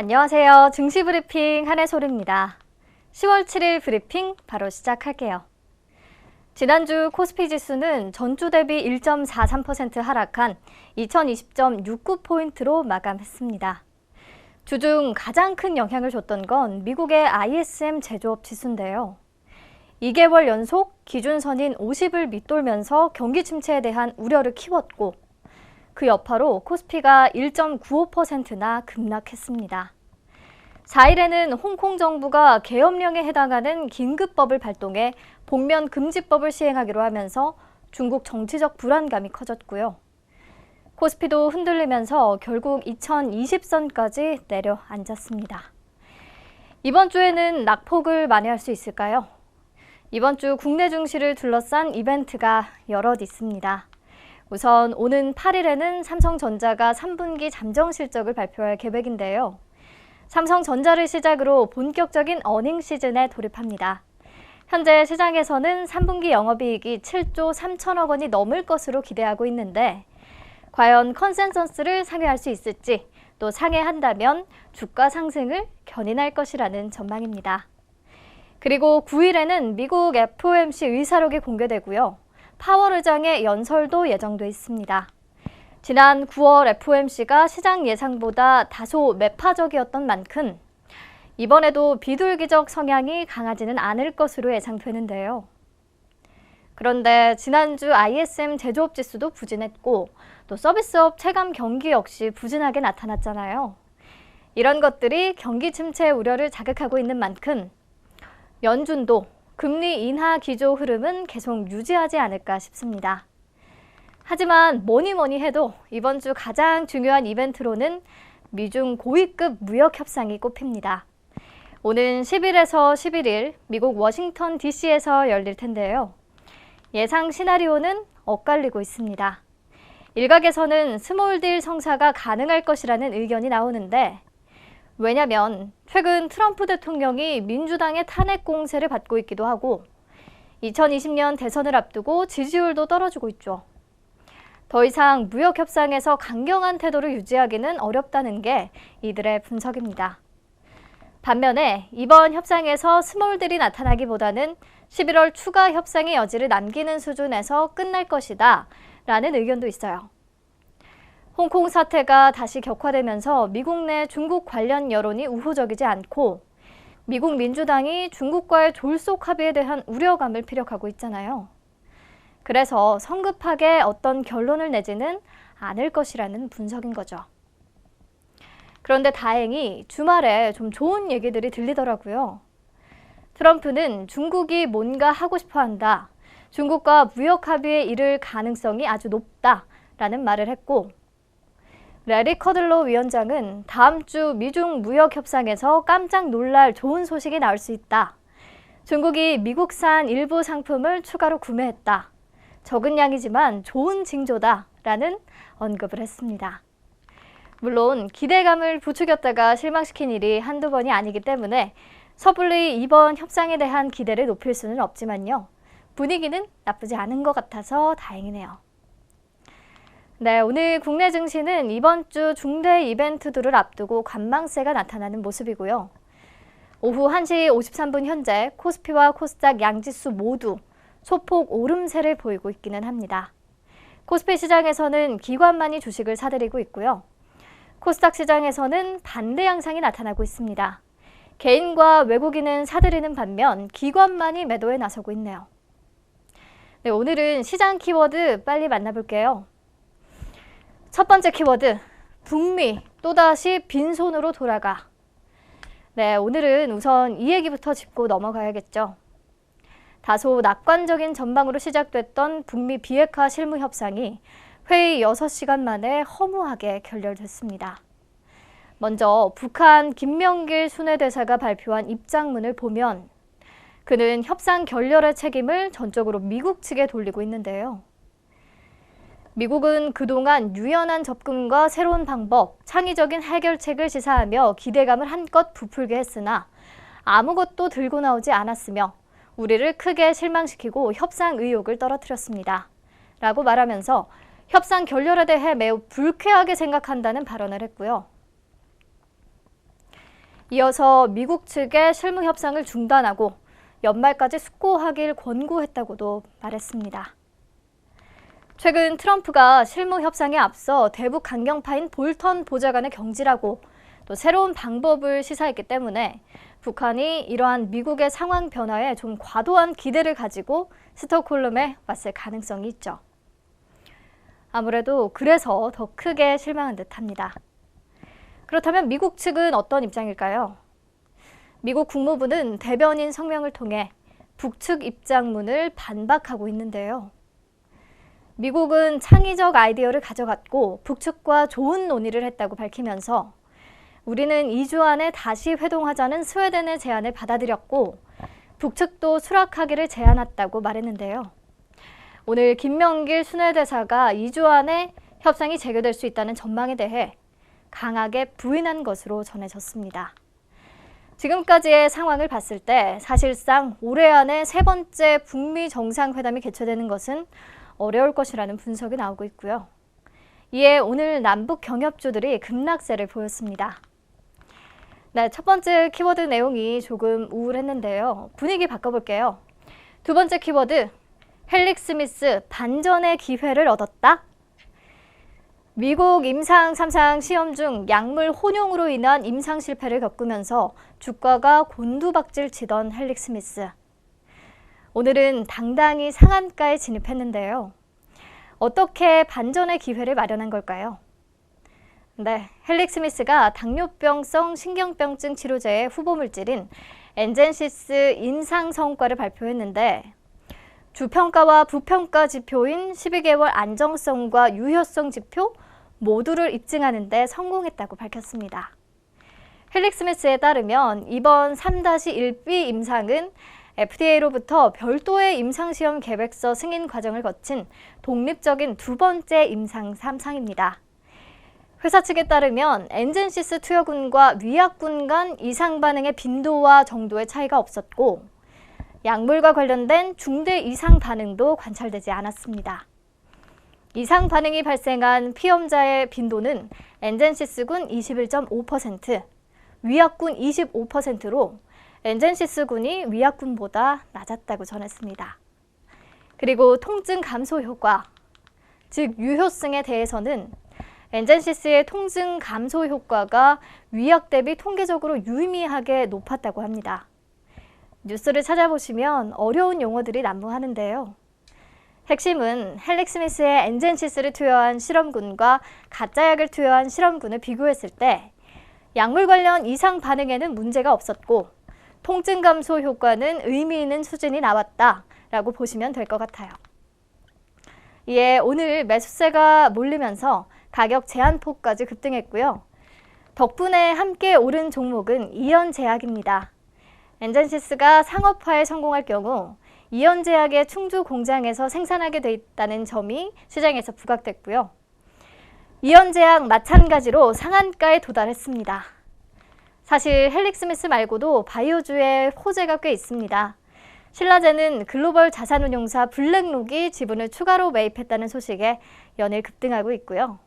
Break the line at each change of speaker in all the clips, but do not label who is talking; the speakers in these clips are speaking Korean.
안녕하세요. 증시 브리핑 한혜솔입니다. 10월 7일 브리핑 바로 시작할게요. 지난주 코스피 지수는 전주 대비 1.43% 하락한 2020.69포인트로 마감했습니다. 주중 가장 큰 영향을 줬던 건 미국의 ISM 제조업 지수인데요. 2개월 연속 기준선인 50을 밑돌면서 경기 침체에 대한 우려를 키웠고 그 여파로 코스피가 1.95%나 급락했습니다. 4일에는 홍콩 정부가 계엄령에 해당하는 긴급법을 발동해 복면 금지법을 시행하기로 하면서 중국 정치적 불안감이 커졌고요. 코스피도 흔들리면서 결국 2020선까지 내려앉았습니다. 이번 주에는 낙폭을 만회할 수 있을까요? 이번 주 국내 증시를 둘러싼 이벤트가 여럿 있습니다. 우선 오는 8일에는 삼성전자가 3분기 잠정 실적을 발표할 계획인데요. 삼성전자를 시작으로 본격적인 어닝 시즌에 돌입합니다. 현재 시장에서는 3분기 영업이익이 7조 3천억 원이 넘을 것으로 기대하고 있는데 과연 컨센서스를 상회할 수 있을지 또 상회한다면 주가 상승을 견인할 것이라는 전망입니다. 그리고 9일에는 미국 FOMC 의사록이 공개되고요. 파월 의장의 연설도 예정돼 있습니다. 지난 9월 FOMC가 시장 예상보다 다소 매파적이었던 만큼 이번에도 비둘기적 성향이 강하지는 않을 것으로 예상되는데요. 그런데 지난주 ISM 제조업 지수도 부진했고 또 서비스업 체감 경기 역시 부진하게 나타났잖아요. 이런 것들이 경기 침체 우려를 자극하고 있는 만큼 연준도 금리 인하 기조 흐름은 계속 유지하지 않을까 싶습니다. 하지만 뭐니 해도 이번 주 가장 중요한 이벤트로는 미중 고위급 무역 협상이 꼽힙니다. 오는 10일에서 11일 미국 워싱턴 DC에서 열릴 텐데요. 예상 시나리오는 엇갈리고 있습니다. 일각에서는 스몰딜 성사가 가능할 것이라는 의견이 나오는데 왜냐면 최근 트럼프 대통령이 민주당의 탄핵 공세를 받고 있기도 하고 2020년 대선을 앞두고 지지율도 떨어지고 있죠. 더 이상 무역 협상에서 강경한 태도를 유지하기는 어렵다는 게 이들의 분석입니다. 반면에 이번 협상에서 스몰딜이 나타나기보다는 11월 추가 협상의 여지를 남기는 수준에서 끝날 것이다 라는 의견도 있어요. 홍콩 사태가 다시 격화되면서 미국 내 중국 관련 여론이 우호적이지 않고 미국 민주당이 중국과의 졸속 합의에 대한 우려감을 피력하고 있잖아요. 그래서 성급하게 어떤 결론을 내지는 않을 것이라는 분석인 거죠. 그런데 다행히 주말에 좀 좋은 얘기들이 들리더라고요. 트럼프는 중국이 뭔가 하고 싶어 한다. 중국과 무역 합의에 이를 가능성이 아주 높다라는 말을 했고 레리 커들로 위원장은 다음 주 미중 무역 협상에서 깜짝 놀랄 좋은 소식이 나올 수 있다. 중국이 미국산 일부 상품을 추가로 구매했다. 적은 양이지만 좋은 징조다라는 언급을 했습니다. 물론 기대감을 부추겼다가 실망시킨 일이 한두 번이 아니기 때문에 섣불리 이번 협상에 대한 기대를 높일 수는 없지만요. 분위기는 나쁘지 않은 것 같아서 다행이네요. 네, 오늘 국내 증시는 이번 주 중대 이벤트들을 앞두고 관망세가 나타나는 모습이고요. 오후 1시 53분 현재 코스피와 코스닥 양지수 모두 소폭 오름세를 보이고 있기는 합니다. 코스피 시장에서는 기관만이 주식을 사들이고 있고요. 코스닥 시장에서는 반대 양상이 나타나고 있습니다. 개인과 외국인은 사들이는 반면 기관만이 매도에 나서고 있네요. 네, 오늘은 시장 키워드 빨리 만나볼게요. 첫 번째 키워드, 북미 또다시 빈손으로 돌아가. 네, 오늘은 우선 이 얘기부터 짚고 넘어가야겠죠. 다소 낙관적인 전망으로 시작됐던 북미 비핵화 실무 협상이 회의 6시간 만에 허무하게 결렬됐습니다. 먼저 북한 김명길 순회대사가 발표한 입장문을 보면 그는 협상 결렬의 책임을 전적으로 미국 측에 돌리고 있는데요. 미국은 그동안 유연한 접근과 새로운 방법, 창의적인 해결책을 시사하며 기대감을 한껏 부풀게 했으나 아무것도 들고 나오지 않았으며 우리를 크게 실망시키고 협상 의욕을 떨어뜨렸습니다. 라고 말하면서 협상 결렬에 대해 매우 불쾌하게 생각한다는 발언을 했고요. 이어서 미국 측의 실무 협상을 중단하고 연말까지 숙고하길 권고했다고도 말했습니다. 최근 트럼프가 실무 협상에 앞서 대북 강경파인 볼턴 보좌관의 경질하고 또 새로운 방법을 시사했기 때문에 북한이 이러한 미국의 상황 변화에 좀 과도한 기대를 가지고 스톡홀름에 왔을 가능성이 있죠. 아무래도 그래서 더 크게 실망한 듯합니다. 그렇다면 미국 측은 어떤 입장일까요? 미국 국무부는 대변인 성명을 통해 북측 입장문을 반박하고 있는데요. 미국은 창의적 아이디어를 가져갔고 북측과 좋은 논의를 했다고 밝히면서 우리는 2주 안에 다시 회동하자는 스웨덴의 제안을 받아들였고 북측도 수락하기를 제안했다고 말했는데요. 오늘 김명길 순회대사가 2주 안에 협상이 재개될 수 있다는 전망에 대해 강하게 부인한 것으로 전해졌습니다. 지금까지의 상황을 봤을 때 사실상 올해 안에 세 번째 북미 정상회담이 개최되는 것은 어려울 것이라는 분석이 나오고 있고요. 이에 오늘 남북 경협주들이 급락세를 보였습니다. 네, 첫 번째 키워드 내용이 조금 우울했는데요. 분위기 바꿔볼게요. 두 번째 키워드, 헬릭 스미스 반전의 기회를 얻었다? 미국 임상 3상 시험 중 약물 혼용으로 인한 임상 실패를 겪으면서 주가가 곤두박질 치던 헬릭 스미스. 오늘은 당당히 상한가에 진입했는데요. 어떻게 반전의 기회를 마련한 걸까요? 네, 헬릭 스미스가 당뇨병성 신경병증 치료제의 후보물질인 엔젠시스 임상 성과를 발표했는데 주평가와 부평가 지표인 12개월 안정성과 유효성 지표 모두를 입증하는 데 성공했다고 밝혔습니다. 헬릭 스미스에 따르면 이번 3-1B 임상은 FDA로부터 별도의 임상시험 계획서 승인 과정을 거친 독립적인 두 번째 임상 3상입니다. 회사 측에 따르면 엔젠시스 투여군과 위약군 간 이상 반응의 빈도와 정도의 차이가 없었고 약물과 관련된 중대 이상 반응도 관찰되지 않았습니다. 이상 반응이 발생한 피험자의 빈도는 엔젠시스군 21.5%, 위약군 25%로 엔젠시스군이 위약군보다 낮았다고 전했습니다. 그리고 통증 감소 효과, 즉 유효성에 대해서는 엔젠시스의 통증 감소 효과가 위약 대비 통계적으로 유의미하게 높았다고 합니다. 뉴스를 찾아보시면 어려운 용어들이 난무하는데요. 핵심은 헬릭 스미스의 엔젠시스를 투여한 실험군과 가짜약을 투여한 실험군을 비교했을 때 약물 관련 이상 반응에는 문제가 없었고 통증 감소 효과는 의미 있는 수준이 나왔다라고 보시면 될 것 같아요. 이에 오늘 매수세가 몰리면서 가격 제한폭까지 급등했고요. 덕분에 함께 오른 종목은 이연제약입니다. 엔젠시스가 상업화에 성공할 경우 이연제약의 충주 공장에서 생산하게 돼 있다는 점이 시장에서 부각됐고요. 이연제약 마찬가지로 상한가에 도달했습니다. 사실 헬릭 스미스 말고도 바이오주에 호재가 꽤 있습니다. 신라제는 글로벌 자산운용사 블랙록이 지분을 추가로 매입했다는 소식에 연일 급등하고 있고요.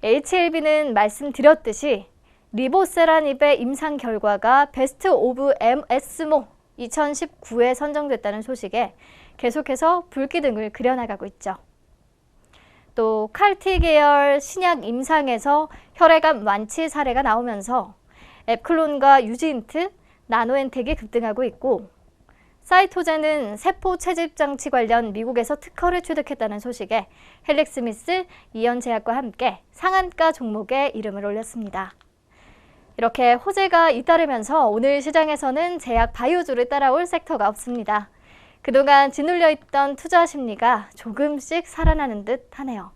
HLB는 말씀드렸듯이 리보세라닙의 임상 결과가 베스트 오브 MS모 2019에 선정됐다는 소식에 계속해서 불기둥을 그려나가고 있죠. 또 칼티 계열 신약 임상에서 혈액암 완치 사례가 나오면서 앱클론과 유지인트, 나노엔텍이 급등하고 있고 사이토제는 세포 채집 장치 관련 미국에서 특허를 취득했다는 소식에 헬릭 스미스, 이연제약과 함께 상한가 종목에 이름을 올렸습니다. 이렇게 호재가 잇따르면서 오늘 시장에서는 제약 바이오주를 따라올 섹터가 없습니다. 그동안 짓눌려 있던 투자 심리가 조금씩 살아나는 듯 하네요.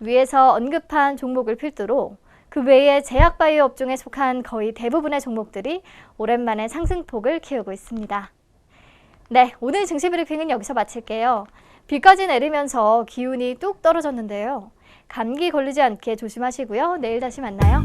위에서 언급한 종목을 필두로 그 외에 제약 바이오 업종에 속한 거의 대부분의 종목들이 오랜만에 상승폭을 키우고 있습니다. 네, 오늘 증시 브리핑은 여기서 마칠게요. 비까지 내리면서 기운이 뚝 떨어졌는데요. 감기 걸리지 않게 조심하시고요. 내일 다시 만나요.